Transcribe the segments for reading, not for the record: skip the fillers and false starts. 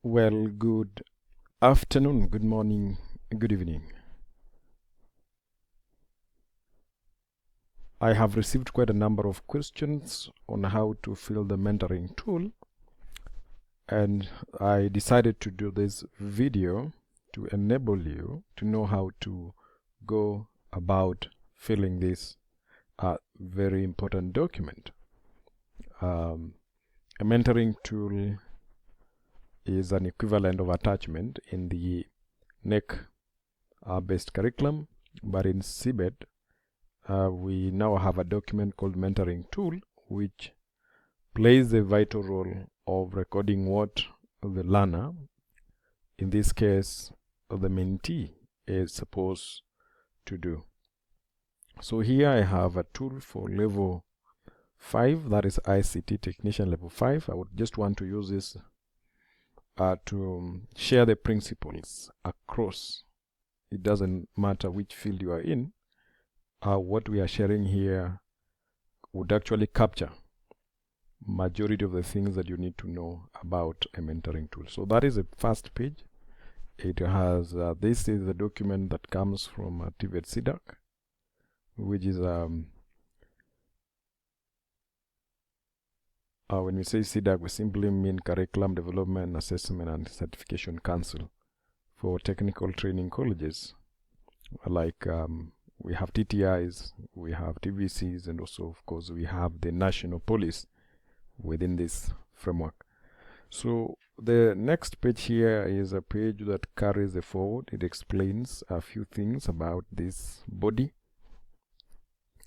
Well, good afternoon, good morning, good evening. I have received quite a number of questions on how to fill the mentoring tool, and I decided to do this video to enable you to know how to go about filling this very important document. A mentoring tool is an equivalent of attachment in the NEC based curriculum, but in CBET we now have a document called mentoring tool, which plays a vital role of recording what the learner, in this case the mentee, is supposed to do. So here I have a tool for level 5, that is ICT technician level 5. I would just want to use this to share the principles across. It doesn't matter which field you are in. What we are sharing here would actually capture majority of the things that you need to know about a mentoring tool. So that is the first page. It has this is the document that comes from TVET CDAC, which is when we say CDAC, we simply mean Curriculum Development, Assessment and Certification Council for technical training colleges. Like we have TTIs, we have TVCs, and also of course we have the national police within this framework. So the next page here is a page that carries the forward. It explains a few things about this body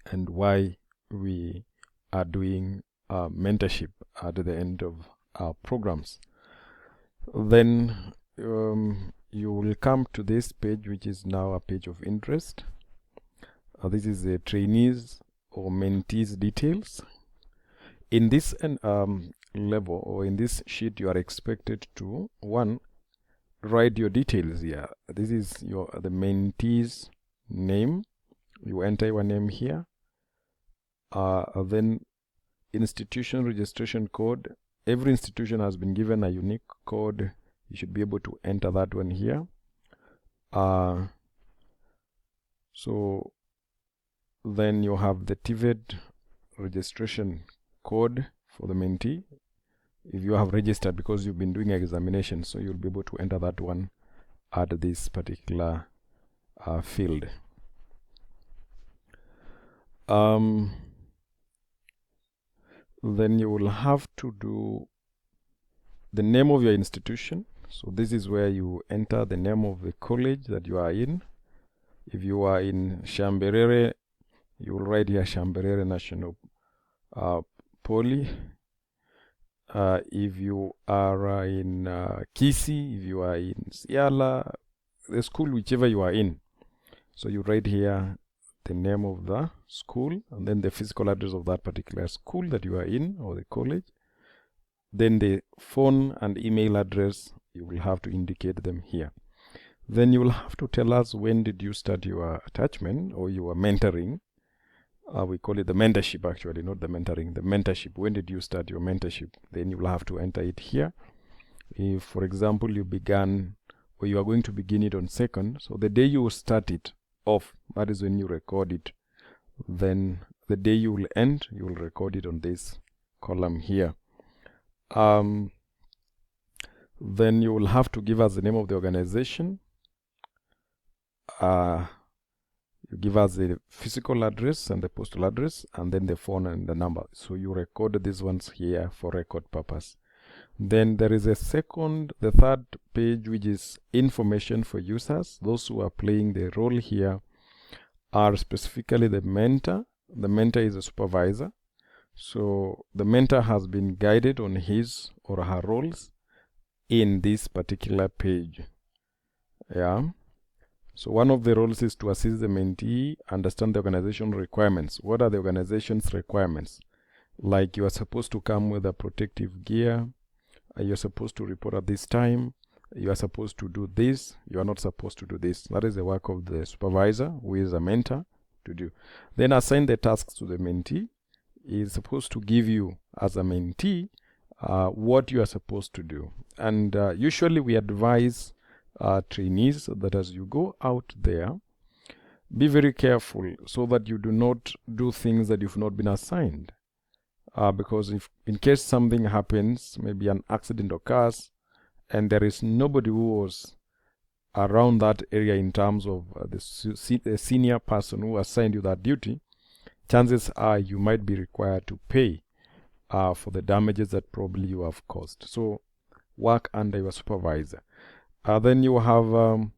and why we are doing mentorship at the end of our programs. Then you will come to this page, which is now a page of interest. This is the trainees or mentees details. In this level, or in this sheet, you are expected to, one, write your details here. This is the mentee's name. You enter your name here. Then institution registration code. Every institution has been given a unique code. You should be able to enter that one here. So then you have the TVET registration code for the mentee. If you have registered because you've been doing examination, so you'll be able to enter that one at this particular field. Then you will have to do the name of your institution. So this is where you enter the name of the college that you are in. If you are in Shamberere, you will write here Shamberere National Poly. If you are in Kisi, if you are in Siala, the school whichever you are in, so you write here the name of the school and then the physical address of that particular school that you are in, or the college. Then the phone and email address, you will have to indicate them here. Then you will have to tell us when did you start your attachment or your mentoring. We call it the mentorship, actually, not the mentoring, the mentorship. When did you start your mentorship? Then you will have to enter it here. If, for example, you began, or you are going to begin it on 2nd, so the day you start it off, that is when you record it. Then the day you will end, you will record it on this column here. Then you will have to give us the name of the organization. You give us the physical address and the postal address, and then the phone and the number. So you record these ones here for record purpose. Then there is the third page, which is information for users. Those who are playing the role here are specifically the mentor. The mentor is a supervisor. So the mentor has been guided on his or her roles in this particular page. Yeah. So one of the roles is to assist the mentee understand the organization requirements. What are the organization's requirements? Like you are supposed to come with a protective gear. You're supposed to report at this time. You are supposed to do this. You are not supposed to do this. That is the work of the supervisor, who is a mentor, to do. Then assign the tasks to the mentee. He is supposed to give you, as a mentee, what you are supposed to do. And usually we advise trainees that as you go out there, be very careful so that you do not do things that you've not been assigned. Because if in case something happens, maybe an accident occurs, and there is nobody who was around that area in terms of the senior person who assigned you that duty, chances are you might be required to pay for the damages that probably you have caused. So work under your supervisor. Then you have,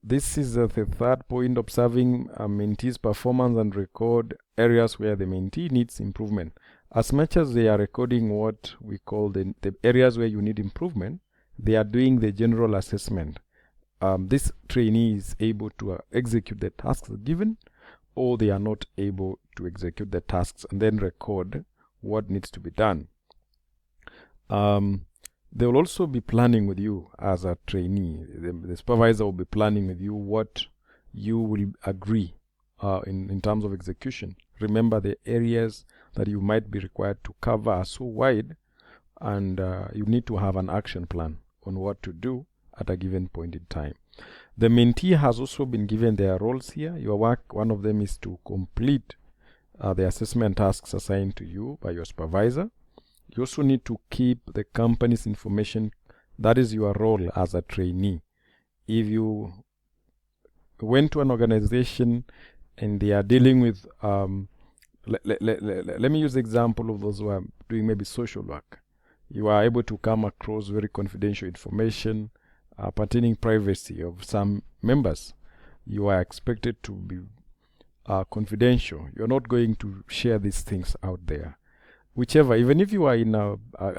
this is the third point, observing mentee's performance and record areas where the mentee needs improvement. As much as they are recording what we call the areas where you need improvement, they are doing the general assessment. This trainee is able to execute the tasks given, or they are not able to execute the tasks, and then record what needs to be done. They will also be planning with you as a trainee. The supervisor will be planning with you what you will agree in terms of execution. Remember, the areas that you might be required to cover are so wide, and you need to have an action plan on what to do at a given point in time. The mentee has also been given their roles here. Your work, one of them is to complete the assessment tasks assigned to you by your supervisor. You also need to keep the company's information. That is your role as a trainee. If you went to an organization and they are dealing with, let me use the example of those who are doing maybe social work. You are able to come across very confidential information pertaining privacy of some members. You are expected to be confidential. You're not going to share these things out there. Whichever, even if you are in a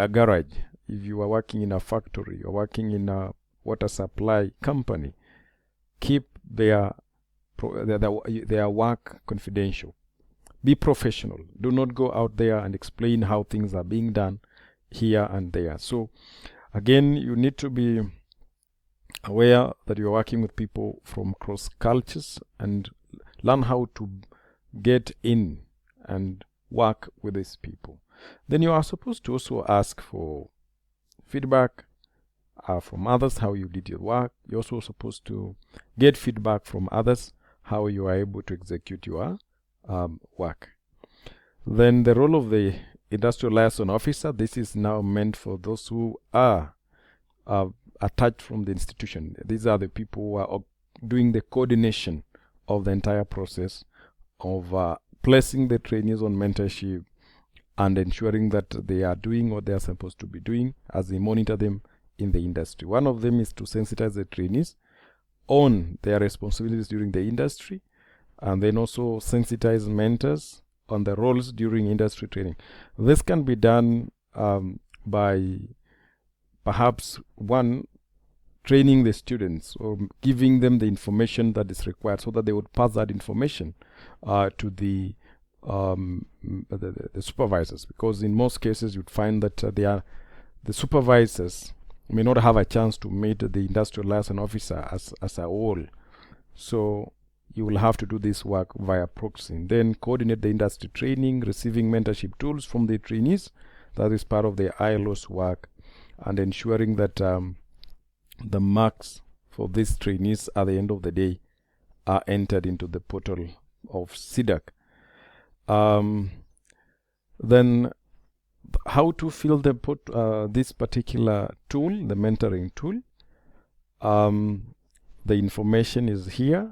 garage, if you are working in a factory, you're working in a water supply company, keep their work confidential. Be professional. Do not go out there and explain how things are being done here and there. So again, you need to be aware that you're working with people from cross cultures and learn how to get in and work with these people. Then you are supposed to also ask for feedback from others, how you did your work. You're also supposed to get feedback from others, how you are able to execute your work. Then the role of the industrial liaison officer, this is now meant for those who are attached from the institution. These are the people who are doing the coordination of the entire process of placing the trainees on mentorship and ensuring that they are doing what they are supposed to be doing as they monitor them in the industry. One of them is to sensitize the trainees on their responsibilities during the industry, and then also sensitize mentors on the roles during industry training. This can be done by perhaps one, training the students or giving them the information that is required so that they would pass that information to the supervisors, because in most cases you'd find that the supervisors may not have a chance to meet the industrial liaison officer as a whole. So you will have to do this work via proxy. Then coordinate the industry training, receiving mentorship tools from the trainees. That is part of the ILO's work, and ensuring that the marks for these trainees at the end of the day are entered into the portal of CDAC. Then how to fill this particular tool, the mentoring tool. The information is here.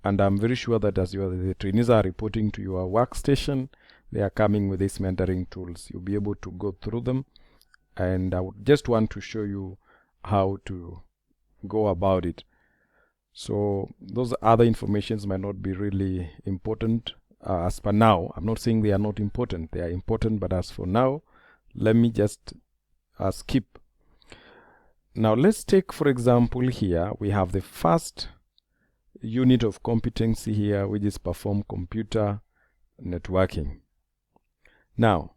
And I'm very sure that as the trainees are reporting to your workstation, they are coming with these mentoring tools. You'll be able to go through them, and I would just want to show you how to go about it. So those other informations might not be really important as per now. I'm not saying they are not important. They are important, but as for now, let me just skip. Now let's take, for example, here we have the first unit of competency here, which is perform computer networking. Now,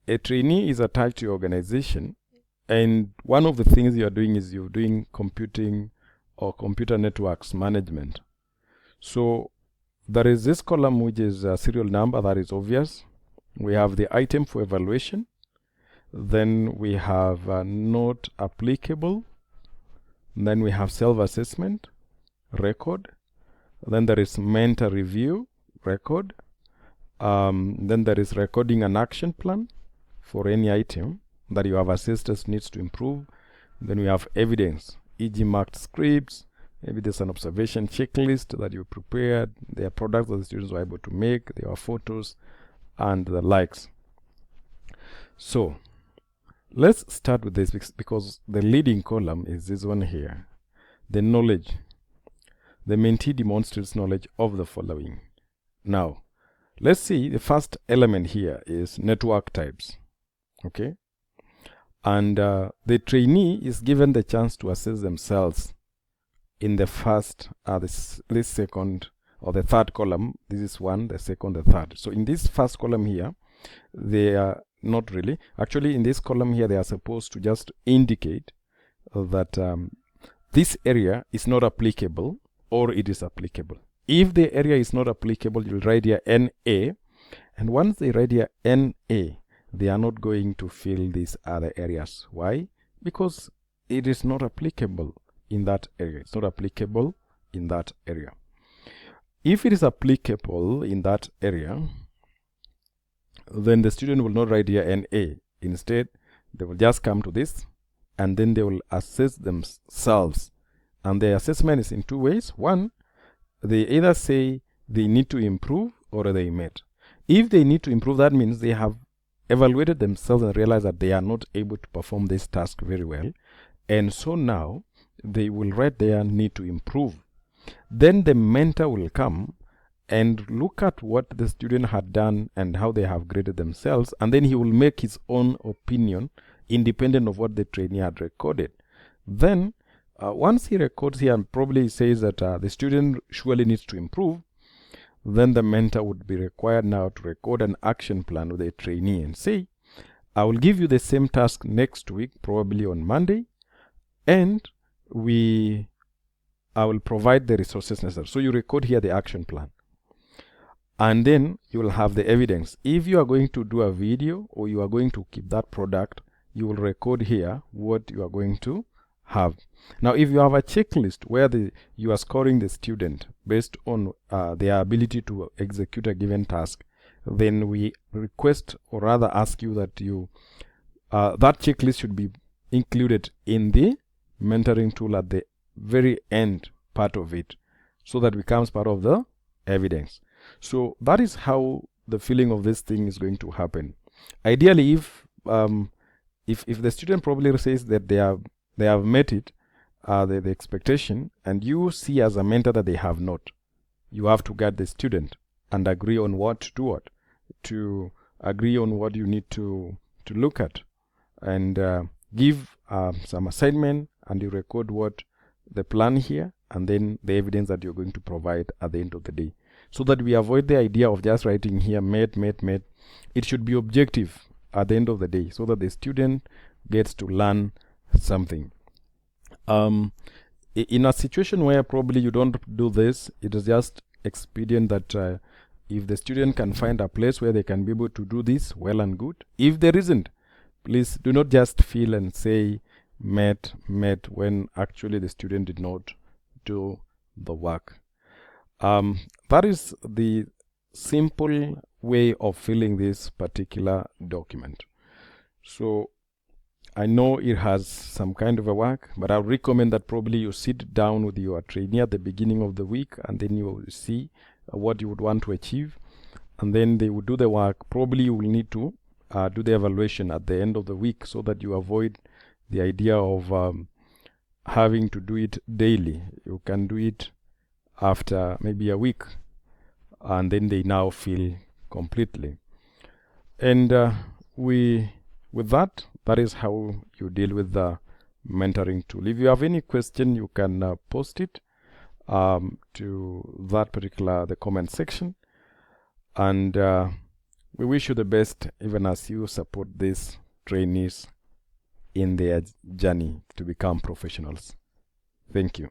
a trainee is attached to your organization, and one of the things you are doing is you're doing computing or computer networks management. So there is this column which is a serial number, that is obvious. We have the item for evaluation. Then we have not applicable. Then we have self-assessment, record. Then there is mentor review, record. Then there is recording an action plan for any item that you have assessed as needs to improve. Then we have evidence, e.g. marked scripts. Maybe there's an observation checklist that you prepared. There are products that the students were able to make. There are photos and the likes. So let's start with this because the leading column is this one here. The knowledge. The mentee demonstrates knowledge of the following. Now, let's see, the first element here is network types. Okay? And the trainee is given the chance to assess themselves in the first, this second, or the third column. This is one, the second, the third. So in this first column here, they are not really. Actually, in this column here, they are supposed to just indicate that this area is not applicable or it is applicable. If the area is not applicable, you'll write here NA. And once they write here NA, they are not going to fill these other areas. Why? Because it is not applicable in that area. It's not applicable in that area. If it is applicable in that area, then the student will not write here NA. Instead, they will just come to this and then they will assess themselves. And the assessment is in two ways. One, they either say they need to improve or they met. If they need to improve, that means they have evaluated themselves and realized that they are not able to perform this task very well. And so now they will write their need to improve. Then the mentor will come and look at what the student had done and how they have graded themselves, and then he will make his own opinion independent of what the trainee had recorded. Then once he records here and probably says that the student surely needs to improve, then the mentor would be required now to record an action plan with the trainee and say, I will give you the same task next week, probably on Monday, and I will provide the resources necessary. So you record here the action plan. And then you will have the evidence. If you are going to do a video or you are going to keep that product, you will record here what you are going to have. Now, if you have a checklist where you are scoring the student based on their ability to execute a given task, then we request or rather ask you that that checklist should be included in the mentoring tool at the very end part of it, so that becomes part of the evidence. So that is how the filling of this thing is going to happen. Ideally, if the student probably says that they have met it, the expectation, and you see as a mentor that they have not, you have to guide the student and agree on what to do, to agree on what you need to look at, and give some assignment, and you record what the plan here, and then the evidence that you're going to provide at the end of the day, so that we avoid the idea of just writing here met. It should be objective at the end of the day, so that the student gets to learn something. In a situation where probably you don't do this, it is just expedient that if the student can find a place where they can be able to do this, well and good. If there isn't, please do not just feel and say met when actually the student did not do the work. That is the simple way of filling this particular document. So I know it has some kind of a work, but I would recommend that probably you sit down with your trainee at the beginning of the week, and then you will see what you would want to achieve, and then they will do the work. Probably you will need to do the evaluation at the end of the week, so that you avoid the idea of having to do it daily. You can do it after maybe a week, and then they now feel completely. And with that is how you deal with the mentoring tool. If you have any question, you can post it to that particular the comment section, and we wish you the best, even as you support these trainees in their journey to become professionals. Thank you.